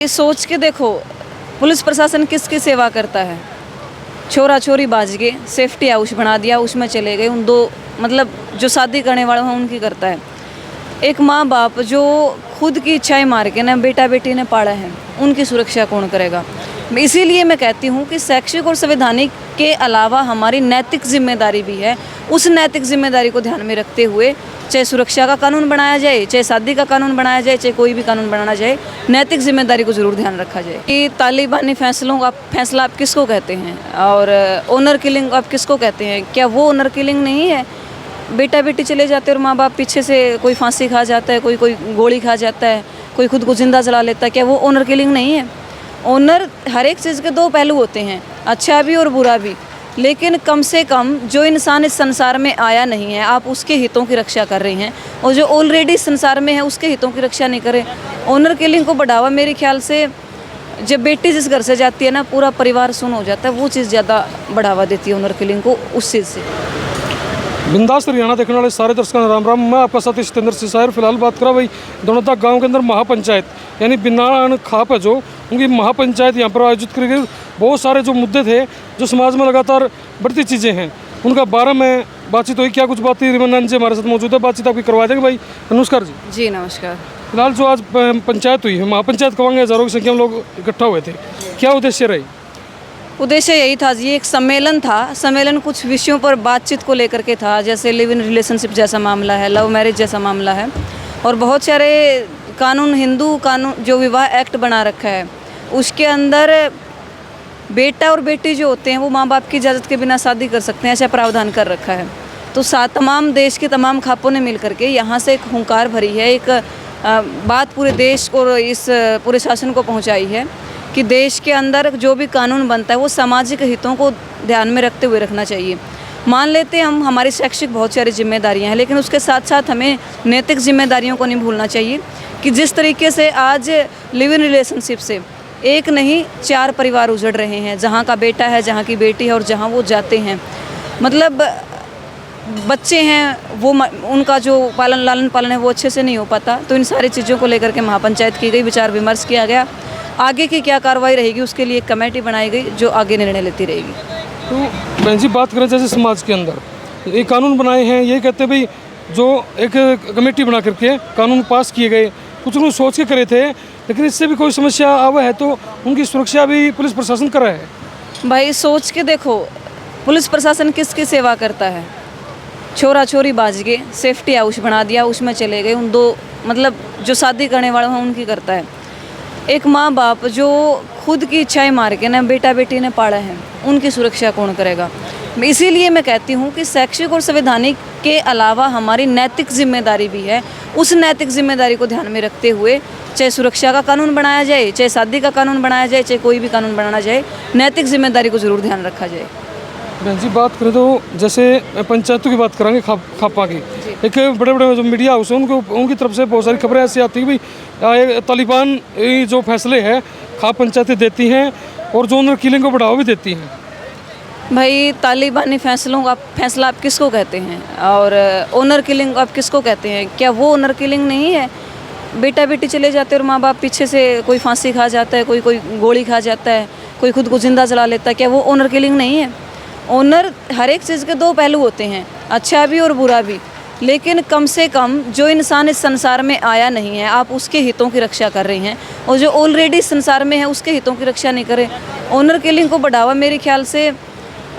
ये सोच के देखो, पुलिस प्रशासन किसकी सेवा करता है। छोरा छोरी बाज गए, सेफ्टी हाउस बना दिया, उसमें चले गए, उन दो मतलब जो शादी करने वाले हैं उनकी करता है। एक माँ बाप जो खुद की इच्छाएं मार के ना बेटा बेटी ने पाला है, उनकी सुरक्षा कौन करेगा। इसीलिए मैं कहती हूँ कि शैक्षिक और संवैधानिक के अलावा हमारी नैतिक जिम्मेदारी भी है। उस नैतिक जिम्मेदारी को ध्यान में रखते हुए चाहे सुरक्षा का कानून बनाया जाए, चाहे शादी का कानून बनाया जाए, चाहे कोई भी कानून बनाना जाए, नैतिक जिम्मेदारी को ज़रूर ध्यान रखा जाए। कि तालिबानी फैसलों का फैसला आप किसको कहते हैं और ओनर किलिंग आप किसको कहते हैं। क्या वो ओनर किलिंग नहीं है? बेटा बेटी चले जाते हैं और माँ बाप पीछे से कोई फांसी खा जाता है, कोई गोली खा जाता है, कोई खुद को जिंदा जला लेता है। क्या वो ओनर किलिंग नहीं है? ओनर हर एक चीज़ के दो पहलू होते हैं, अच्छा भी और बुरा भी। लेकिन कम से कम जो इंसान इस संसार में आया नहीं है, आप उसके हितों की रक्षा कर रहे हैं, और जो ऑलरेडी इस संसार में है उसके हितों की रक्षा नहीं करें। ओनर किलिंग को बढ़ावा मेरे ख्याल से जब बेटी जिस घर से जाती है ना, पूरा परिवार सुन हो जाता है, वो चीज़ ज़्यादा बढ़ावा देती है ओनर किलिंग को उस चीज़ से। बिंदास हरियाणा देखने वाले सारे दर्शकों राम राम। मैं आपका साथी सतेंद्र सिसायर। फिलहाल बात करा भाई दोनोदा गांव के अंदर महापंचायत यानी बिना खाप है जो उनकी महापंचायत यहाँ पर आयोजित करी गई। बहुत सारे जो मुद्दे थे, जो समाज में लगातार बढ़ती चीज़ें हैं, उनका 12 में बातचीत हुई। क्या कुछ बात हुई? रिमन जी हमारे साथ मौजूद है, बातचीत आपकी करवा देंगे। भाई नमस्कार जी। जी नमस्कार। फिलहाल जो आज पंचायत हुई है, महापंचायत कहेंगे, हज़ारों की संख्या में लोग इकट्ठा हुए थे, क्या उद्देश्य रही? उद्देश्य यही था, ये एक सम्मेलन था। सम्मेलन कुछ विषयों पर बातचीत को लेकर के था, जैसे लिव इन रिलेशनशिप जैसा मामला है, लव मैरिज जैसा मामला है, और बहुत सारे कानून, हिंदू कानून जो विवाह एक्ट बना रखा है, उसके अंदर बेटा और बेटी जो होते हैं वो माँ बाप की इजाज़त के बिना शादी कर सकते हैं, ऐसा प्रावधान कर रखा है। तो तमाम देश के तमाम खापों ने मिल करके यहाँ से एक हुंकार भरी है, एक बात पूरे देश और इस पूरे शासन को पहुँचाई है कि देश के अंदर जो भी कानून बनता है वो सामाजिक हितों को ध्यान में रखते हुए रखना चाहिए। मान लेते हैं हम, हमारी शैक्षिक बहुत सारी जिम्मेदारियां हैं, लेकिन उसके साथ साथ हमें नैतिक जिम्मेदारियों को नहीं भूलना चाहिए। कि जिस तरीके से आज लिव इन रिलेशनशिप से एक नहीं 4 परिवार उजड़ रहे हैं, जहाँ का बेटा है, जहाँ की बेटी है, और जहाँ वो जाते हैं, मतलब बच्चे हैं वो उनका जो लालन पालन है वो अच्छे से नहीं हो पाता। तो इन सारी चीज़ों को लेकर के महापंचायत की गई, विचार विमर्श किया गया। आगे की क्या कार्रवाई रहेगी उसके लिए एक कमेटी बनाई गई जो आगे निर्णय लेती रहेगी। तो बहन जी बात करें, जैसे समाज के अंदर ये कानून बनाए हैं, ये कहते भाई जो एक कमेटी बना करके कानून पास किए गए, कुछ लोग सोच के करे थे, लेकिन इससे भी कोई समस्या आवा है तो उनकी सुरक्षा भी पुलिस प्रशासन कर रहा है। भाई सोच के देखो, पुलिस प्रशासन किसकी सेवा करता है। छोरा छोरी बाज गए, सेफ्टी हाउस बना दिया, उसमें चले गए, उन दो मतलब जो शादी करने वाले हैं उनकी करता है। एक माँ बाप जो खुद की इच्छाएं मार के ना बेटा बेटी ने पाला है, उनकी सुरक्षा कौन करेगा। इसीलिए मैं कहती हूँ कि शैक्षिक और संवैधानिक के अलावा हमारी नैतिक जिम्मेदारी भी है। उस नैतिक जिम्मेदारी को ध्यान में रखते हुए चाहे सुरक्षा का कानून बनाया जाए, चाहे शादी का कानून बनाया जाए, चाहे कोई भी कानून बनाना जाए, नैतिक जिम्मेदारी को ज़रूर ध्यान रखा जाए। बहन जी बात करें तो जैसे पंचायतों की बात करेंगे, खापा की, एक बड़े बड़े जो मीडिया हाउस है उनकी तरफ से बहुत सारी खबरें ऐसी आती है कि तालिबान जो फैसले हैं खाप पंचायतें देती हैं और जो ओनर किलिंग को बढ़ावा भी देती हैं। भाई तालिबानी फैसलों का फैसला आप किसको कहते हैं और ओनर किलिंग आप किसको कहते हैं। क्या वो ओनर किलिंग नहीं है? बेटा बेटी चले जाते हैं और माँ बाप पीछे से कोई फांसी खा जाता है, कोई गोली खा जाता है, कोई खुद को जिंदा जला लेता है। क्या वो ओनर किलिंग नहीं है? ओनर हर एक चीज़ के दो पहलू होते हैं, अच्छा भी और बुरा भी। लेकिन कम से कम जो इंसान इस संसार में आया नहीं है, आप उसके हितों की रक्षा कर रहे हैं, और जो ऑलरेडी इस संसार में है उसके हितों की रक्षा नहीं करें। ओनर किलिंग को बढ़ावा मेरे ख्याल से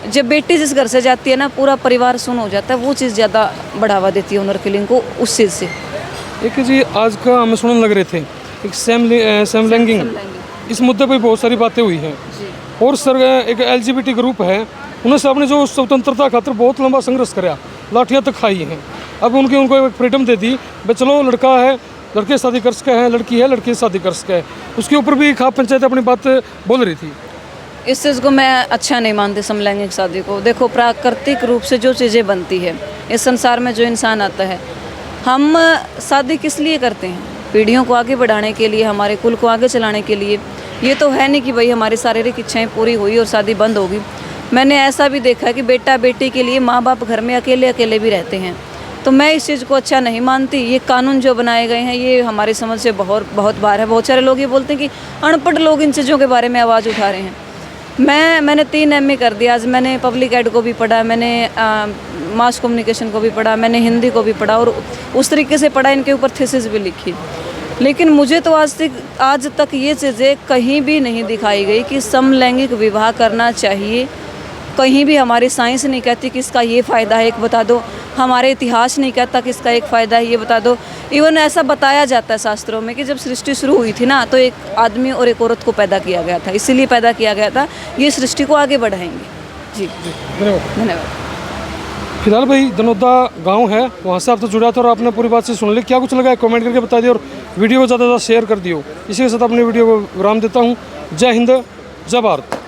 जब बेटी जिस घर से जाती है ना, पूरा परिवार सुन हो जाता है, वो चीज़ ज़्यादा बढ़ावा देती है ओनर किलिंग को उस चीज़ से। एक जी आज का हमें सुनने लग रहे थे एक सेमलैंगिंग, इस मुद्दे पर बहुत सारी बातें हुई हैं। और सर एक LGBT ग्रुप है, उन्होंने सबने जो स्वतंत्रता खातिर बहुत लंबा संघर्ष कराया, लाठियाँ तक खाई हैं। अब उनको एक फ्रीडम दे दी भाई, चलो लड़का है लड़के शादी कर सके हैं, लड़की है लड़की शादी कर सके है। उसके ऊपर भी खाप पंचायत अपनी बात बोल रही थी। इस चीज़ को मैं अच्छा नहीं मानती समलैंगिक शादी को। देखो, प्राकृतिक रूप से जो चीज़ें बनती है इस संसार में, जो इंसान आता है, हम शादी किस लिए करते हैं? पीढ़ियों को आगे बढ़ाने के लिए, हमारे कुल को आगे चलाने के लिए। ये तो है नहीं कि भाई हमारी शारीरिक इच्छाएं पूरी हुई और शादी बंद होगी। मैंने ऐसा भी देखा है कि बेटा बेटी के लिए माँ बाप घर में अकेले अकेले भी रहते हैं। तो मैं इस चीज़ को अच्छा नहीं मानती। ये कानून जो बनाए गए हैं ये हमारी समझ से बहुत बाहर है। बहुत सारे लोग ये बोलते हैं कि अनपढ़ लोग इन चीज़ों के बारे में आवाज़ उठा रहे हैं। मैंने 3 MA कर दिया। आज मैंने पब्लिक एड को भी पढ़ा, मैंने मास कम्युनिकेशन को भी पढ़ा, मैंने हिंदी को भी पढ़ा और उस तरीके से पढ़ा, इनके ऊपर थीसिस भी लिखी। लेकिन मुझे तो आज तक ये चीज़ें कहीं भी नहीं दिखाई गई कि समलैंगिक विवाह करना चाहिए। कहीं भी हमारी साइंस नहीं कहती कि इसका ये फ़ायदा है, एक बता दो। हमारे इतिहास नहीं कहता कि इसका एक फ़ायदा है, ये बता दो। इवन ऐसा बताया जाता है शास्त्रों में कि जब सृष्टि शुरू हुई थी ना, तो एक आदमी और एक औरत को पैदा किया गया था, इसीलिए पैदा किया गया था। ये सृष्टि को आगे बढ़ाएंगे। जी धन्यवाद। फिलहाल भाई दनौदा गांव है, वहाँ से आप तो जुड़ा था और आपने पूरी बात से सुन ली। क्या कुछ लगा है कमेंट करके बता दियो और वीडियो को ज़्यादा से ज़्यादा शेयर कर दियो। इसी के साथ अपने वीडियो को विराम देता हूँ। जय हिंद, जय भारत।